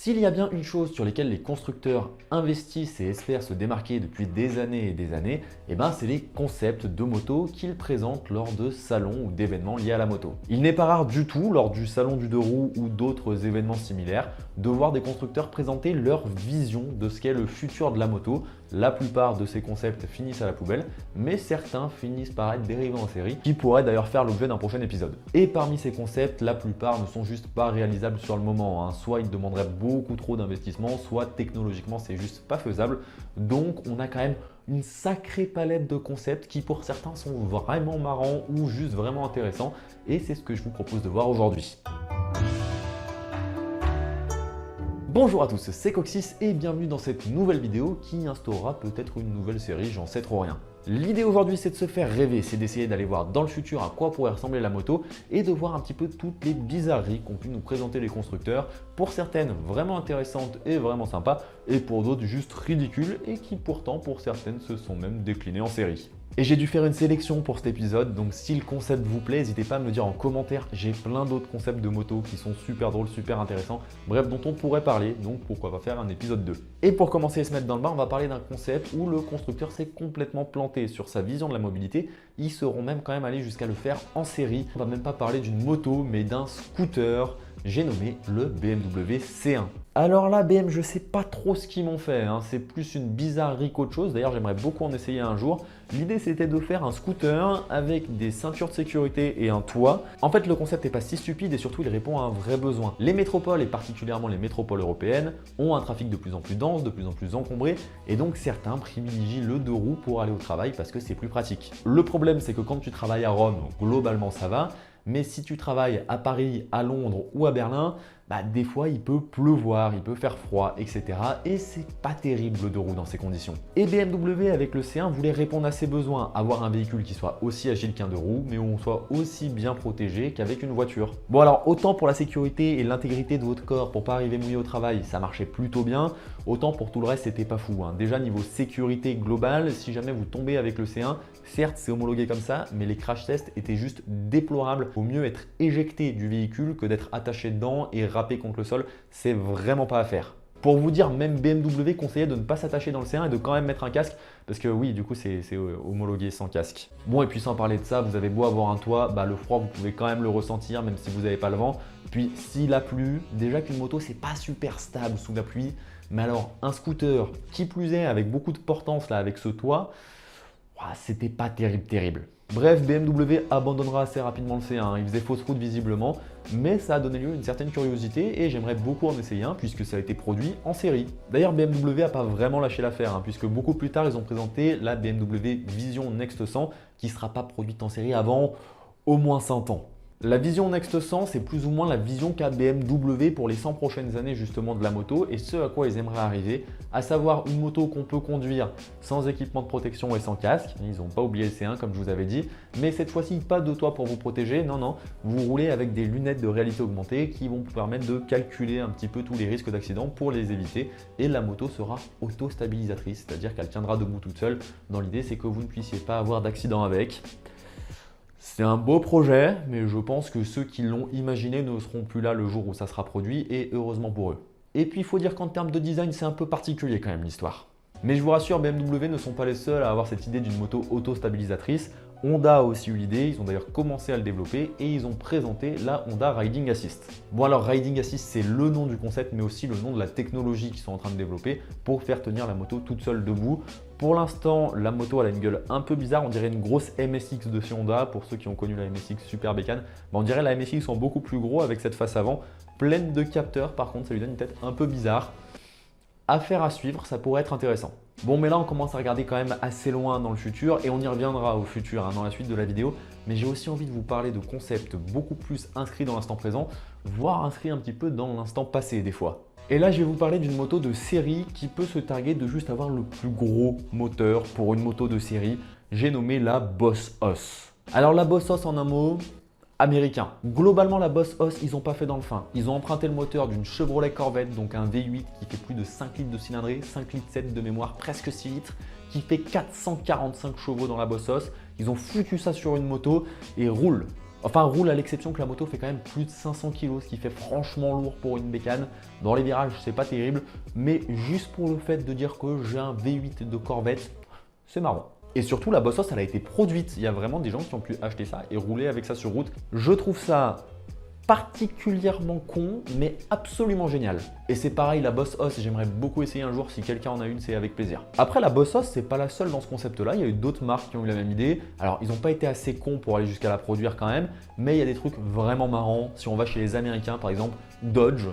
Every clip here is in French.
S'il y a bien une chose sur laquelle les constructeurs investissent et espèrent se démarquer depuis des années et des années, c'est les concepts de moto qu'ils présentent lors de salons ou d'événements liés à la moto. Il n'est pas rare du tout, lors du salon du deux roues ou d'autres événements similaires, de voir des constructeurs présenter leur vision de ce qu'est le futur de la moto. La plupart de ces concepts finissent à la poubelle, mais certains finissent par être dérivés en série, qui pourraient d'ailleurs faire l'objet d'un prochain épisode. Et parmi ces concepts, la plupart ne sont juste pas réalisables sur le moment, Soit ils demanderaient beaucoup trop d'investissement, soit technologiquement c'est juste pas faisable. Donc on a quand même une sacrée palette de concepts qui pour certains sont vraiment marrants ou juste vraiment intéressants, et c'est ce que je vous propose de voir aujourd'hui. Bonjour à tous, c'est Coxis et bienvenue dans cette nouvelle vidéo qui instaurera peut-être une nouvelle série, j'en sais trop rien. L'idée aujourd'hui c'est de se faire rêver, c'est d'essayer d'aller voir dans le futur à quoi pourrait ressembler la moto et de voir un petit peu toutes les bizarreries qu'ont pu nous présenter les constructeurs, pour certaines vraiment intéressantes et vraiment sympas et pour d'autres juste ridicules et qui pourtant pour certaines se sont même déclinées en série. Et j'ai dû faire une sélection pour cet épisode, donc si le concept vous plaît, n'hésitez pas à me le dire en commentaire. J'ai plein d'autres concepts de moto qui sont super drôles, super intéressants, bref, dont on pourrait parler, donc pourquoi pas faire un épisode 2. Et pour commencer à se mettre dans le bain, on va parler d'un concept où le constructeur s'est complètement planté sur sa vision de la mobilité. Ils seront même quand même allés jusqu'à le faire en série. On va même pas parler d'une moto, mais d'un scooter. J'ai nommé le BMW C1. Alors là, BM, je sais pas trop ce qu'ils m'ont fait, c'est plus une bizarrerie qu'autre chose. D'ailleurs, j'aimerais beaucoup en essayer un jour. L'idée, c'était de faire un scooter avec des ceintures de sécurité et un toit. En fait, le concept n'est pas si stupide et surtout, il répond à un vrai besoin. Les métropoles, et particulièrement les métropoles européennes, ont un trafic de plus en plus dense, de plus en plus encombré, et donc certains privilégient le deux roues pour aller au travail parce que c'est plus pratique. Le problème, c'est que quand tu travailles à Rome, globalement ça va, mais si tu travailles à Paris, à Londres ou à Berlin, des fois il peut pleuvoir, il peut faire froid, etc. Et c'est pas terrible le deux roues dans ces conditions. Et BMW avec le C1 voulait répondre à ces besoins, avoir un véhicule qui soit aussi agile qu'un deux roues, mais où on soit aussi bien protégé qu'avec une voiture. Bon alors autant pour la sécurité et l'intégrité de votre corps pour pas arriver mouillé au travail, ça marchait plutôt bien, autant pour tout le reste c'était pas fou. Déjà niveau sécurité globale, si jamais vous tombez avec le C1, certes c'est homologué comme ça, mais les crash tests étaient juste déplorables. Vaut mieux être éjecté du véhicule que d'être attaché dedans et râpé contre le sol, c'est vraiment pas à faire. Pour vous dire, même BMW conseillait de ne pas s'attacher dans le C1 et de quand même mettre un casque, parce que oui, du coup c'est homologué sans casque. Bon, et puis sans parler de ça, vous avez beau avoir un toit, le froid vous pouvez quand même le ressentir même si vous n'avez pas le vent. Puis s'il a plu, déjà qu'une moto c'est pas super stable sous la pluie, mais alors un scooter qui plus est avec beaucoup de portance là avec ce toit, c'était pas terrible. Bref, BMW abandonnera assez rapidement le C1, il faisait fausse route visiblement, mais ça a donné lieu à une certaine curiosité et j'aimerais beaucoup en essayer un puisque ça a été produit en série. D'ailleurs, BMW n'a pas vraiment lâché l'affaire puisque beaucoup plus tard, ils ont présenté la BMW Vision Next 100 qui ne sera pas produite en série avant au moins 100 ans. La Vision Next 100, c'est plus ou moins la vision qu'a BMW pour les 100 prochaines années justement de la moto et ce à quoi ils aimeraient arriver, à savoir une moto qu'on peut conduire sans équipement de protection et sans casque. Ils n'ont pas oublié le C1 comme je vous avais dit, mais cette fois-ci pas de toit pour vous protéger, non, vous roulez avec des lunettes de réalité augmentée qui vont vous permettre de calculer un petit peu tous les risques d'accident pour les éviter et la moto sera auto-stabilisatrice, c'est-à-dire qu'elle tiendra debout toute seule. Dans l'idée, c'est que vous ne puissiez pas avoir d'accident avec. C'est un beau projet, mais je pense que ceux qui l'ont imaginé ne seront plus là le jour où ça sera produit et heureusement pour eux. Et puis il faut dire qu'en termes de design, c'est un peu particulier quand même l'histoire. Mais je vous rassure, BMW ne sont pas les seuls à avoir cette idée d'une moto auto-stabilisatrice. Honda a aussi eu l'idée, ils ont d'ailleurs commencé à le développer et ils ont présenté la Honda Riding Assist. Bon alors Riding Assist c'est le nom du concept mais aussi le nom de la technologie qu'ils sont en train de développer pour faire tenir la moto toute seule debout. Pour l'instant la moto elle a une gueule un peu bizarre, on dirait une grosse MSX de chez Honda. Pour ceux qui ont connu la MSX super bécane, on dirait la MSX en beaucoup plus gros avec cette face avant pleine de capteurs, par contre ça lui donne une tête un peu bizarre. Affaire à suivre, ça pourrait être intéressant. Bon mais là on commence à regarder quand même assez loin dans le futur et on y reviendra au futur dans la suite de la vidéo, mais j'ai aussi envie de vous parler de concepts beaucoup plus inscrits dans l'instant présent, voire inscrits un petit peu dans l'instant passé des fois. Et là je vais vous parler d'une moto de série qui peut se targuer de juste avoir le plus gros moteur pour une moto de série, j'ai nommé la Boss Hoss. Alors la Boss Hoss en un mot, américain. Globalement, la Boss Hoss, ils n'ont pas fait dans le fin. Ils ont emprunté le moteur d'une Chevrolet Corvette, donc un V8 qui fait plus de 5 litres de cylindrée, 5 litres 7 de mémoire, presque 6 litres, qui fait 445 chevaux dans la Boss Hoss. Ils ont foutu ça sur une moto et roule. Enfin, roule à l'exception que la moto fait quand même plus de 500 kg, ce qui fait franchement lourd pour une bécane. Dans les virages, c'est pas terrible, mais juste pour le fait de dire que j'ai un V8 de Corvette, c'est marrant. Et surtout, la Boss Hoss, elle a été produite. Il y a vraiment des gens qui ont pu acheter ça et rouler avec ça sur route. Je trouve ça particulièrement con, mais absolument génial. Et c'est pareil, la Boss Hoss, j'aimerais beaucoup essayer un jour. Si quelqu'un en a une, c'est avec plaisir. Après, la Boss Hoss, c'est pas la seule dans ce concept-là. Il y a eu d'autres marques qui ont eu la même idée. Alors, ils n'ont pas été assez cons pour aller jusqu'à la produire quand même, mais il y a des trucs vraiment marrants. Si on va chez les Américains, par exemple, Dodge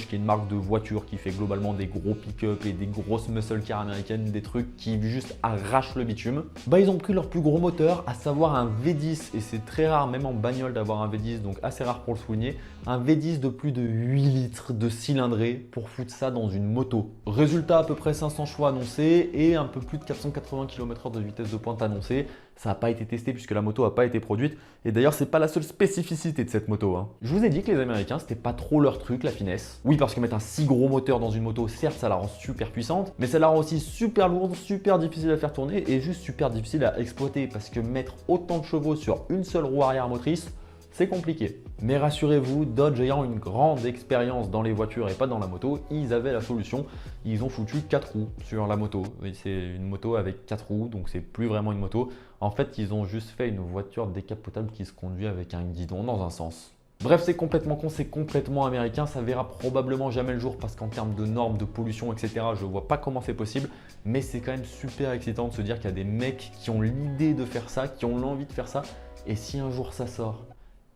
qui est une marque de voiture qui fait globalement des gros pick-up et des grosses muscle cars américaines, des trucs qui juste arrachent le bitume. Bah, ils ont pris leur plus gros moteur, à savoir un V10, et c'est très rare, même en bagnole, d'avoir un V10, donc assez rare pour le souligner. Un V10 de plus de 8 litres de cylindrée pour foutre ça dans une moto. Résultat, à peu près 500 chevaux annoncés et un peu plus de 480 km/h de vitesse de pointe annoncée. Ça n'a pas été testé puisque la moto n'a pas été produite. Et d'ailleurs, c'est pas la seule spécificité de cette moto, hein. Je vous ai dit que les Américains, c'était pas trop leur truc, la finesse. Oui, parce que mettre un si gros moteur dans une moto, certes, ça la rend super puissante, mais ça la rend aussi super lourde, super difficile à faire tourner et juste super difficile à exploiter parce que mettre autant de chevaux sur une seule roue arrière motrice, c'est compliqué. Mais rassurez-vous, Dodge ayant une grande expérience dans les voitures et pas dans la moto, ils avaient la solution. Ils ont foutu 4 roues sur la moto. C'est une moto avec 4 roues, donc c'est plus vraiment une moto. En fait, ils ont juste fait une voiture décapotable qui se conduit avec un guidon dans un sens. Bref, c'est complètement con, c'est complètement américain, ça verra probablement jamais le jour parce qu'en termes de normes, de pollution, etc., je vois pas comment c'est possible, mais c'est quand même super excitant de se dire qu'il y a des mecs qui ont l'idée de faire ça, qui ont l'envie de faire ça, et si un jour ça sort,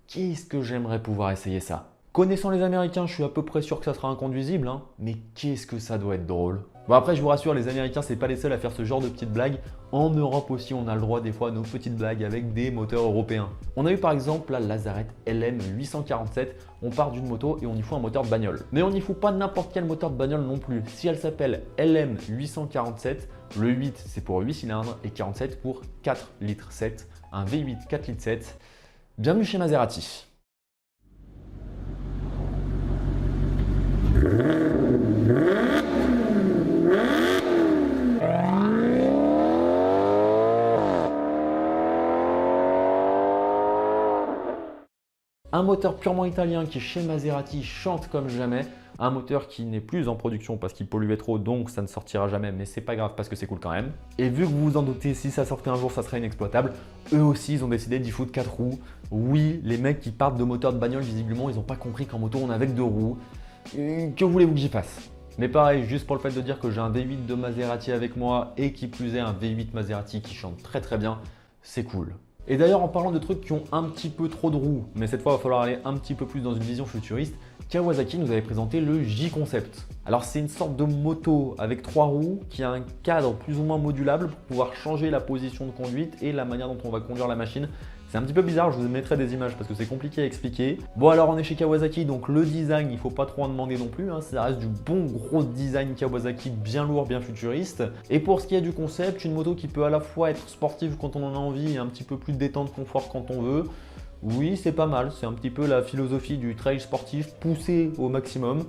qu'est-ce que j'aimerais pouvoir essayer ça? Connaissant les Américains, je suis à peu près sûr que ça sera inconduisible, hein, mais qu'est-ce que ça doit être drôle. Bon après, je vous rassure, les Américains, c'est pas les seuls à faire ce genre de petites blagues. En Europe aussi, on a le droit des fois à nos petites blagues avec des moteurs européens. On a eu par exemple la Lazarette LM 847. On part d'une moto et on y fout un moteur de bagnole. Mais on n'y fout pas n'importe quel moteur de bagnole non plus. Si elle s'appelle LM 847, le 8 c'est pour 8 cylindres et 47 pour 4 litres 7, un V8 4 litres 7. Bienvenue chez Maserati. Un moteur purement italien qui chez Maserati chante comme jamais. Un moteur qui n'est plus en production parce qu'il polluait trop, donc ça ne sortira jamais, mais c'est pas grave parce que c'est cool quand même. Et vu que vous vous en doutez, si ça sortait un jour, ça serait inexploitable. Eux aussi, ils ont décidé d'y foutre 4 roues. Oui, les mecs qui partent de moteurs de bagnole, visiblement, ils n'ont pas compris qu'en moto, on avait que 2 roues. Que voulez-vous que j'y fasse? Mais pareil, juste pour le fait de dire que j'ai un V8 de Maserati avec moi et qui plus est un V8 Maserati qui chante très très bien, c'est cool. Et d'ailleurs, en parlant de trucs qui ont un petit peu trop de roues, mais cette fois il va falloir aller un petit peu plus dans une vision futuriste, Kawasaki nous avait présenté le J-Concept. Alors c'est une sorte de moto avec 3 roues qui a un cadre plus ou moins modulable pour pouvoir changer la position de conduite et la manière dont on va conduire la machine. C'est un petit peu bizarre, je vous mettrai des images parce que c'est compliqué à expliquer. Bon alors on est chez Kawasaki, donc le design, il ne faut pas trop en demander non plus, hein. Ça reste du bon gros design Kawasaki bien lourd, bien futuriste. Et pour ce qui est du concept, une moto qui peut à la fois être sportive quand on en a envie et un petit peu plus détente, confort quand on veut. Oui, c'est pas mal, c'est un petit peu la philosophie du trail sportif poussé au maximum.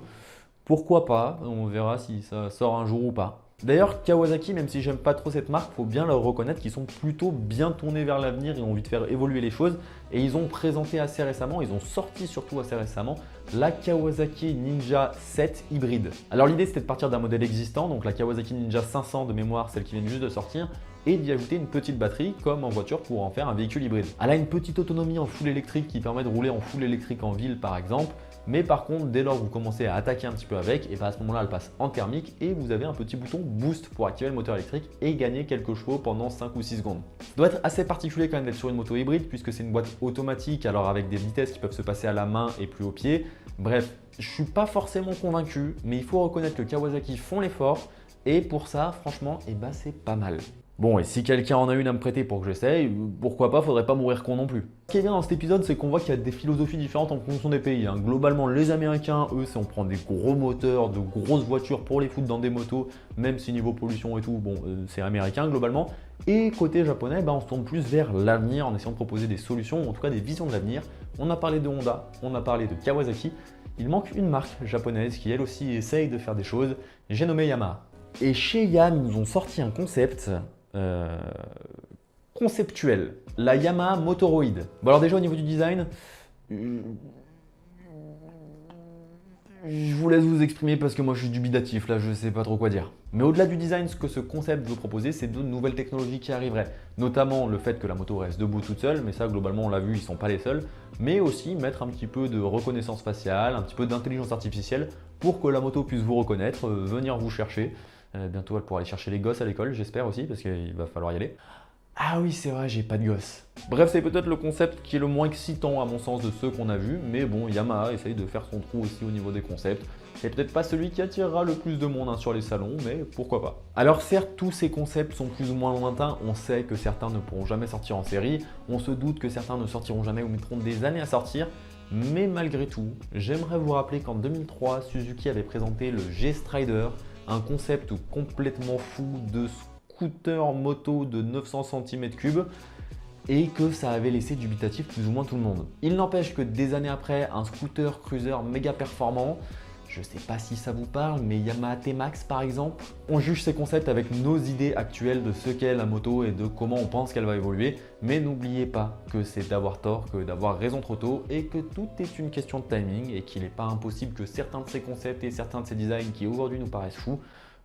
Pourquoi pas, on verra si ça sort un jour ou pas. D'ailleurs, Kawasaki, même si j'aime pas trop cette marque, faut bien leur reconnaître qu'ils sont plutôt bien tournés vers l'avenir et ont envie de faire évoluer les choses. Et ils ont présenté assez récemment, ils ont sorti surtout assez récemment, la Kawasaki Ninja 7 hybride. Alors l'idée c'était de partir d'un modèle existant, donc la Kawasaki Ninja 500 de mémoire, celle qui vient juste de sortir, et d'y ajouter une petite batterie comme en voiture pour en faire un véhicule hybride. Elle a une petite autonomie en full électrique qui permet de rouler en full électrique en ville par exemple. Mais par contre, dès lors que vous commencez à attaquer un petit peu avec, et bien à ce moment-là, elle passe en thermique et vous avez un petit bouton boost pour activer le moteur électrique et gagner quelques chevaux pendant 5 ou 6 secondes. Ça doit être assez particulier quand même d'être sur une moto hybride puisque c'est une boîte automatique, alors avec des vitesses qui peuvent se passer à la main et plus au pied. Bref, je suis pas forcément convaincu, mais il faut reconnaître que Kawasaki font l'effort et pour ça, franchement, c'est pas mal. Bon, et si quelqu'un en a une à me prêter pour que j'essaye, pourquoi pas, faudrait pas mourir con non plus. Ce qui est bien dans cet épisode, c'est qu'on voit qu'il y a des philosophies différentes en fonction des pays, hein. Globalement, les Américains, eux, c'est on prend des gros moteurs, de grosses voitures pour les foutre dans des motos, même si niveau pollution et tout, bon, c'est américain globalement. Et côté japonais, on se tourne plus vers l'avenir en essayant de proposer des solutions, en tout cas des visions de l'avenir. On a parlé de Honda, on a parlé de Kawasaki. Il manque une marque japonaise qui elle aussi essaye de faire des choses, j'ai nommé Yamaha. Et chez Yam, ils nous ont sorti un concept conceptuelle, la Yamaha Motoroid. Bon alors déjà au niveau du design, je vous laisse vous exprimer parce que moi je suis dubitatif là, je sais pas trop quoi dire. Mais au-delà du design, ce que ce concept veut proposer, c'est de nouvelles technologies qui arriveraient. Notamment le fait que la moto reste debout toute seule, mais ça globalement on l'a vu, ils sont pas les seuls. Mais aussi mettre un petit peu de reconnaissance faciale, un petit peu d'intelligence artificielle pour que la moto puisse vous reconnaître, venir vous chercher. Bientôt elle pourra aller chercher les gosses à l'école, j'espère aussi, parce qu'il va falloir y aller. Ah oui, c'est vrai, j'ai pas de gosse. Bref, c'est peut-être le concept qui est le moins excitant à mon sens de ceux qu'on a vus, mais bon, Yamaha essaye de faire son trou aussi au niveau des concepts. C'est peut-être pas celui qui attirera le plus de monde sur les salons, mais pourquoi pas. Alors certes, tous ces concepts sont plus ou moins lointains, on sait que certains ne pourront jamais sortir en série, on se doute que certains ne sortiront jamais ou mettront des années à sortir, mais malgré tout, j'aimerais vous rappeler qu'en 2003, Suzuki avait présenté le G-Strider, un concept complètement fou de scooter moto de 900 cm3 et que ça avait laissé dubitatif plus ou moins tout le monde. Il n'empêche que des années après, un scooter cruiser méga performant, je sais pas si ça vous parle, mais Yamaha T-Max par exemple, on juge ces concepts avec nos idées actuelles de ce qu'est la moto et de comment on pense qu'elle va évoluer, mais n'oubliez pas que c'est d'avoir tort que d'avoir raison trop tôt et que tout est une question de timing et qu'il n'est pas impossible que certains de ces concepts et certains de ces designs qui aujourd'hui nous paraissent fous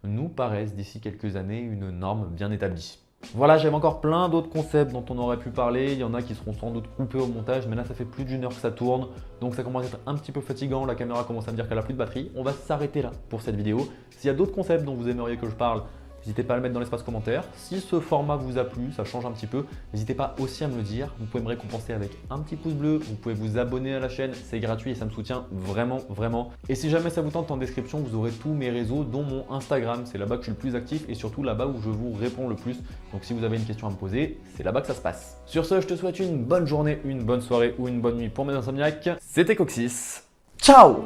nous paraissent d'ici quelques années une norme bien établie. Voilà, j'avais encore plein d'autres concepts dont on aurait pu parler, il y en a qui seront sans doute coupés au montage, mais là ça fait plus d'une heure que ça tourne, donc ça commence à être un petit peu fatigant, la caméra commence à me dire qu'elle a plus de batterie, on va s'arrêter là pour cette vidéo. S'il y a d'autres concepts dont vous aimeriez que je parle, n'hésitez pas à le mettre dans l'espace commentaire. Si ce format vous a plu, ça change un petit peu, n'hésitez pas aussi à me le dire. Vous pouvez me récompenser avec un petit pouce bleu, vous pouvez vous abonner à la chaîne, c'est gratuit et ça me soutient vraiment, vraiment. Et si jamais ça vous tente, en description, vous aurez tous mes réseaux, dont mon Instagram. C'est là-bas que je suis le plus actif et surtout là-bas où je vous réponds le plus. Donc si vous avez une question à me poser, c'est là-bas que ça se passe. Sur ce, je te souhaite une bonne journée, une bonne soirée ou une bonne nuit pour mes insomniaques. C'était Coxis. Ciao!